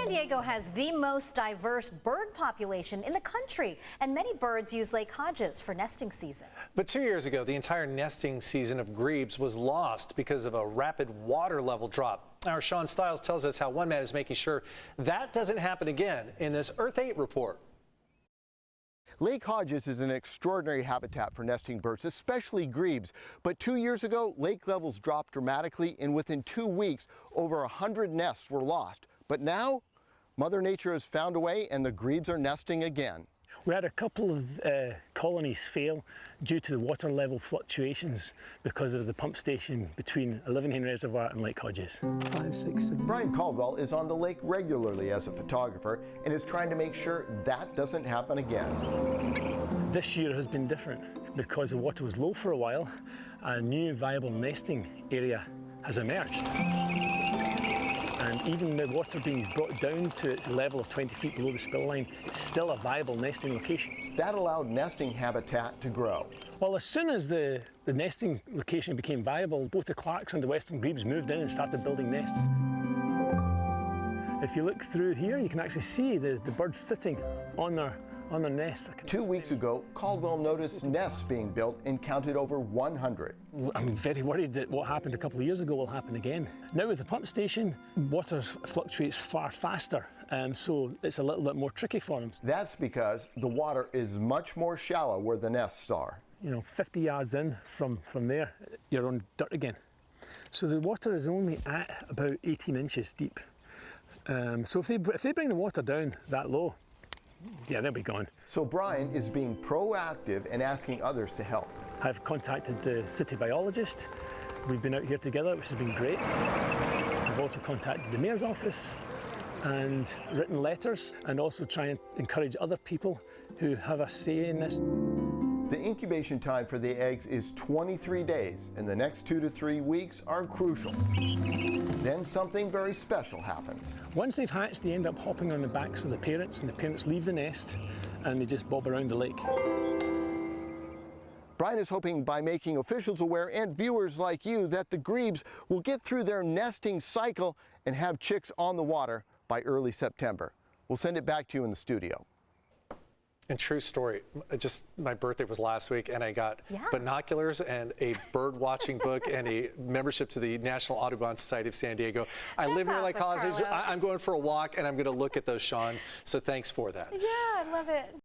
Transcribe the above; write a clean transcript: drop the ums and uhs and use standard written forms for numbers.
San Diego has the most diverse bird population in the country, and many birds use Lake Hodges for nesting season. But 2 years ago, the entire nesting season of grebes was lost because of a rapid water level drop. Our Sean Stiles tells us how one man is making sure that doesn't happen again in this Earth 8 report. Lake Hodges is an extraordinary habitat for nesting birds, especially grebes. But 2 years ago, lake levels dropped dramatically, and within 2 weeks, over 100 nests were lost. But now, Mother Nature has found a way, and the grebes are nesting again. We had a couple of colonies fail due to the water level fluctuations because of the pump station between 11 Hen Reservoir and Lake Hodges. 5, 6, 7. Brian Caldwell is on the lake regularly as a photographer and is trying to make sure that doesn't happen again. This year has been different because the water was low for a while. A new viable nesting area has emerged. And even the water being brought down to a level of 20 feet below the spill line, it's still a viable nesting location. That allowed nesting habitat to grow. Well, as soon as the nesting location became viable, both the Clarks and the western grebes moved in and started building nests. If you look through here, you can actually see the birds sitting on their nest. 2 weeks ago, Caldwell noticed nests being built and counted over 100. I'm very worried that what happened a couple of years ago will happen again. Now with the pump station, water fluctuates far faster, so it's a little bit more tricky for them. That's because the water is much more shallow where the nests are. You know, 50 yards in from there, you're on dirt again. So the water is only at about 18 inches deep. So if they bring the water down that low, yeah, they'll be gone. So Brian is being proactive and asking others to help. I've contacted the city biologist. We've been out here together, which has been great. I've also contacted the mayor's office and written letters, and also try and encourage other people who have a say in this. The incubation time for the eggs is 23 days, and the next 2 to 3 weeks are crucial. Then something very special happens. Once they've hatched, they end up hopping on the backs of the parents, and the parents leave the nest and they just bob around the lake. Brian is hoping by making officials aware and viewers like you that the grebes will get through their nesting cycle and have chicks on the water by early September. We'll send it back to you in the studio. And true story, just my birthday was last week, and I got binoculars and a bird watching book and a membership to the National Audubon Society of San Diego. I live near Lake Hodges. I'm going for a walk, and I'm going to look at those, Sean. So thanks for that. Yeah, I love it.